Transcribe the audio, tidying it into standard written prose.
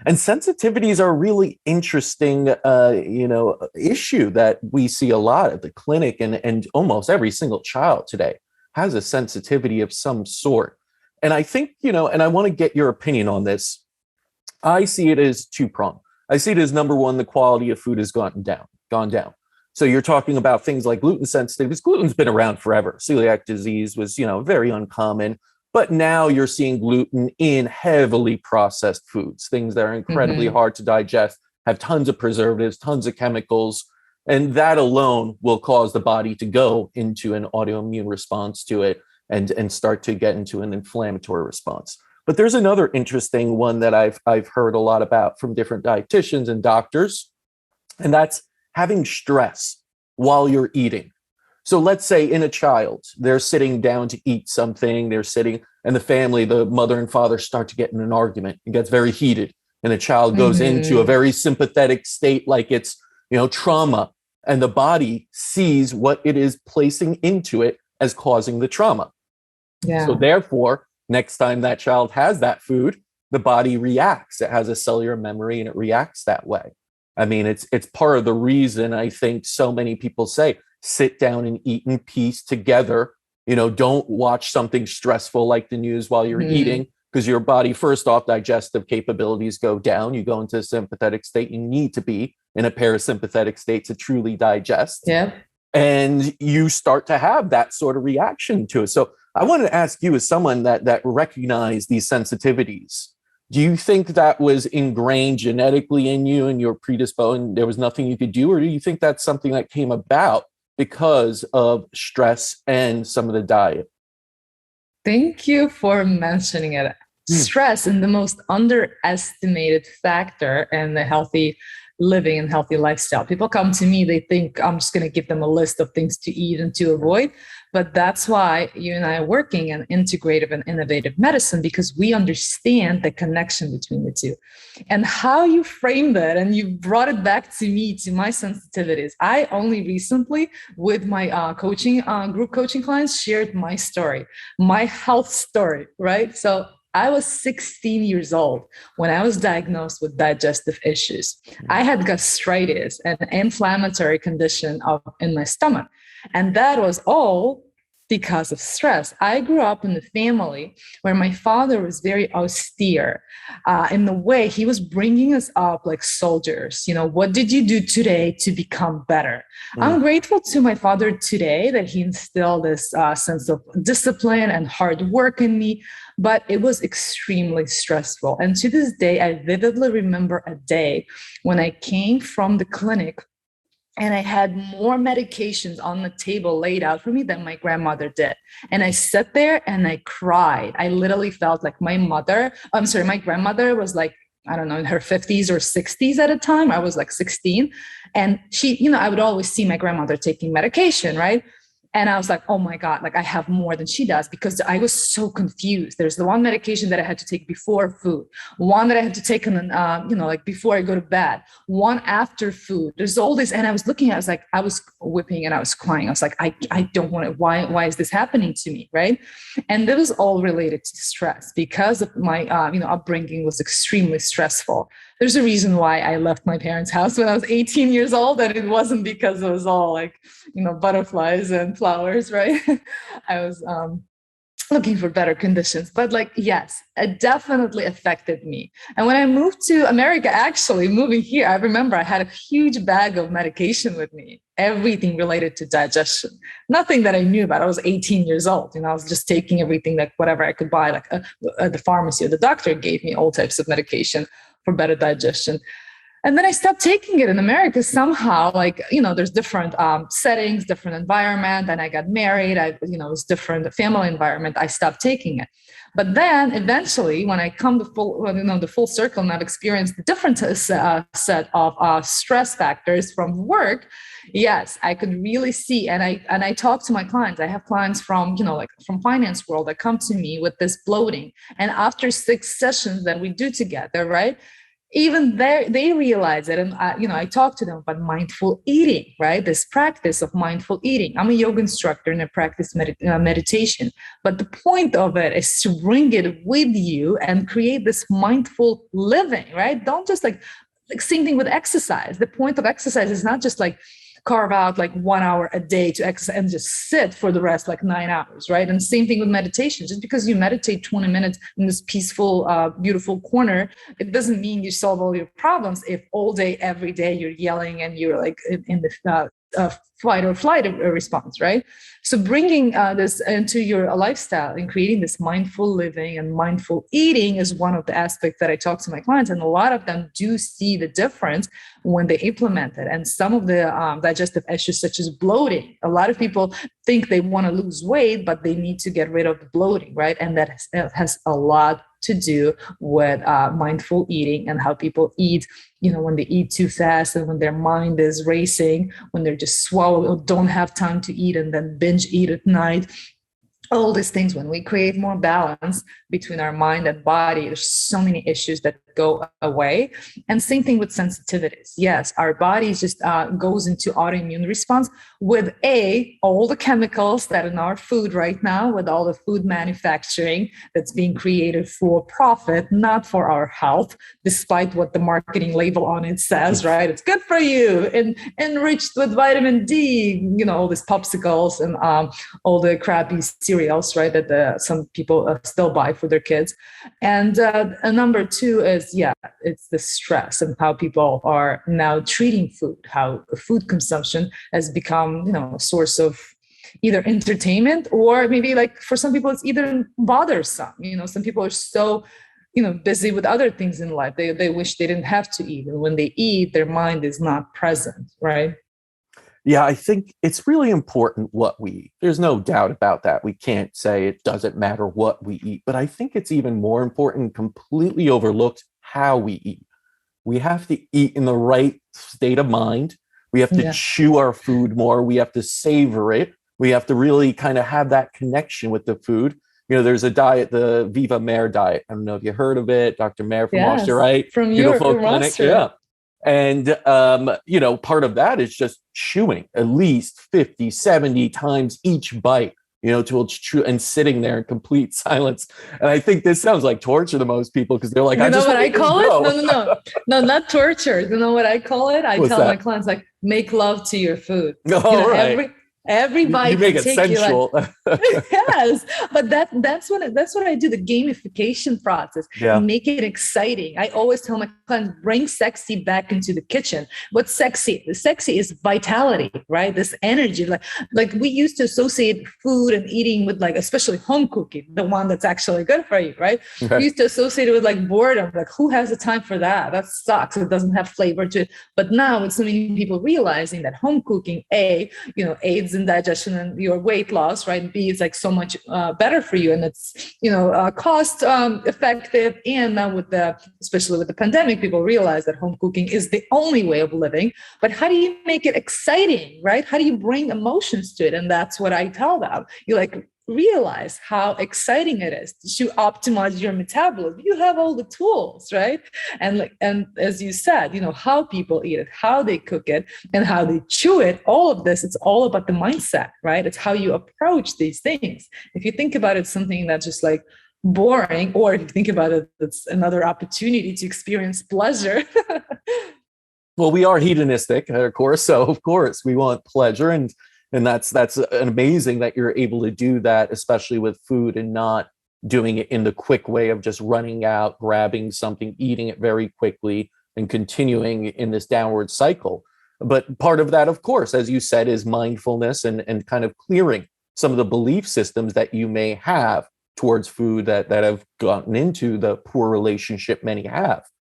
And sensitivities are a really interesting, issue that we see a lot at the clinic, and almost every single child today has a sensitivity of some sort. And I think, and I want to get your opinion on this. I see it as two-pronged. I see it as, number one, the quality of food has gone down. So you're talking about things like gluten sensitivities. Gluten's been around forever. Celiac disease was, very uncommon. But now you're seeing gluten in heavily processed foods, things that are incredibly hard to digest, have tons of preservatives, tons of chemicals. And that alone will cause the body to go into an autoimmune response to it and start to get into an inflammatory response. But there's another interesting one that I've heard a lot about from different dietitians and doctors, and that's having stress while you're eating. So let's say in a child, they're sitting down to eat something, and the family, the mother and father, start to get in an argument. It gets very heated, and the child goes into a very sympathetic state, like it's, trauma, and the body sees what it is placing into it as causing the trauma. Yeah. So therefore, next time that child has that food, the body reacts. It has a cellular memory and it reacts that way. I mean, it's part of the reason I think so many people say, sit down and eat in peace together. Don't watch something stressful like the news while you're eating, because your body, first off, digestive capabilities go down. You go into a sympathetic state. You need to be in a parasympathetic state to truly digest. Yeah. And you start to have that sort of reaction to it. So I wanted to ask you, as someone that recognized these sensitivities, do you think that was ingrained genetically in you and you're predisposed and there was nothing you could do? Or do you think that's something that came about because of stress and some of the diet? Thank you for mentioning it. Stress is the most underestimated factor in the healthy living and healthy lifestyle. People come to me, they think I'm just going to give them a list of things to eat and to avoid. But that's why you and I are working in integrative and innovative medicine, because we understand the connection between the two. And how you framed it, and you brought it back to me, to my sensitivities. I only recently, with my group coaching clients, shared my story, my health story, right? So I was 16 years old when I was diagnosed with digestive issues. I had gastritis, an inflammatory condition in my stomach. And that was all because of stress. I grew up in a family where my father was very austere in the way he was bringing us up like soldiers. What did you do today to become better? I'm grateful to my father today that he instilled this sense of discipline and hard work in me, but it was extremely stressful. And to this day, I vividly remember a day when I came from the clinic and I had more medications on the table laid out for me than my grandmother did. And I sat there and I cried. I literally felt like my grandmother was like, I don't know, in her 50s or 60s at a time. I was like 16. And she, I would always see my grandmother taking medication, right? And I was like, oh my God, like I have more than she does, because I was so confused. There's the one medication that I had to take before food, one that I had to take like before I go to bed, one after food. There's all this. And I was looking, I was whipping and I was crying. I was like, I don't want it. Why is this happening to me? Right. And that was all related to stress, because of my, upbringing was extremely stressful. There's a reason why I left my parents' house when I was 18 years old, and it wasn't because it was all like, butterflies and flowers, right? I was looking for better conditions. But yes, it definitely affected me. And when I moved to America, actually moving here, I remember I had a huge bag of medication with me, everything related to digestion, nothing that I knew about. I was 18 years old. I was just taking everything, like whatever I could buy, like the pharmacy or the doctor gave me all types of medication for better digestion. And then I stopped taking it in America somehow, there's different settings, different environment. And I got married. it was different family environment. I stopped taking it. But then eventually when I come to the full circle and I've experienced the different set of stress factors from work, yes, I could really see. And I talk to my clients. I have clients from, from finance world that come to me with this bloating. And after 6 sessions that we do together, right? even there they realize it, and I talk to them about mindful eating, right? This practice of mindful eating. I'm a yoga instructor and I practice meditation, but the point of it is to bring it with you and create this mindful living, right? Don't just like same thing with exercise. The point of exercise is not just like carve out like 1 hour a day to exercise and just sit for the rest like 9 hours, right? And same thing with meditation. Just because you meditate 20 minutes in this peaceful, beautiful corner, it doesn't mean you solve all your problems if all day, every day you're yelling and you're like in the fight or flight response, right? So bringing this into your lifestyle and creating this mindful living and mindful eating is one of the aspects that I talk to my clients, and a lot of them do see the difference when they implement it. And some of the digestive issues, such as bloating, a lot of people think they want to lose weight, but they need to get rid of the bloating, right? And that has a lot to do with mindful eating and how people eat, when they eat too fast and when their mind is racing, when they're just swallow or don't have time to eat and then binge eat at night. All these things, when we create more balance between our mind and body, there's so many issues that go away. And same thing with sensitivities. Yes, our body just goes into autoimmune response with all the chemicals that in our food right now, with all the food manufacturing that's being created for profit, not for our health, despite what the marketing label on it says, right? It's good for you and enriched with vitamin D, all these popsicles and all the crappy cereals, right? That some people still buy for their kids. And number two is, it's the stress and how people are now treating food, how food consumption has become, a source of either entertainment or maybe like for some people, it's either bothersome. Some people are so, busy with other things in life. They wish they didn't have to eat. And when they eat, their mind is not present, right? Yeah, I think it's really important what we eat. There's no doubt about that. We can't say it doesn't matter what we eat, but I think it's even more important, completely overlooked, how we eat. We have to eat in the right state of mind. We have to chew our food more. We have to savor it. We have to really kind of have that connection with the food. There's a diet, the Viva Mare diet. I don't know if you heard of it. Dr. Mare from Washington, right? From Beautiful your clinic. roster. Yeah. And, part of that is just chewing at least 50, 70 times each bite, to chew and sitting there in complete silence. And I think this sounds like torture to most people because they're like, You I know just what I call it? go. No, not torture. You know what I call it? I tell my clients, like, make love to your food. Right. Every bite you make it sensual. Yes, but that's what I do. The gamification process, make it exciting. I always tell my clients, bring sexy back into the kitchen. What's sexy? The sexy is vitality, right? This energy, like we used to associate food and eating with like, especially home cooking, the one that's actually good for you, right? Okay. We used to associate it with like boredom. Like, who has the time for that? That sucks. It doesn't have flavor to it. But now with so many people realizing that home cooking, aids in digestion and your weight loss, right? B, it's like so much better for you, and it's cost effective. And now especially with the pandemic, people realize that home cooking is the only way of living. But how do you make it exciting, right? How do you bring emotions to it? And that's what I tell them. You realize how exciting it is to optimize your metabolism. You have all the tools, right? And as you said, how people eat it, how they cook it, and how they chew it. All of this, it's all about the mindset, right? It's how you approach these things. If you think about it, something that's just like boring, or if you think about it, it's another opportunity to experience pleasure. Well, we are hedonistic, of course. So of course we want pleasure, and that's amazing that you're able to do that, especially with food, and not doing it in the quick way of just running out, grabbing something, eating it very quickly, and continuing in this downward cycle. But part of that, of course, as you said, is mindfulness and kind of clearing some of the belief systems that you may have towards food that have gotten into the poor relationship many have.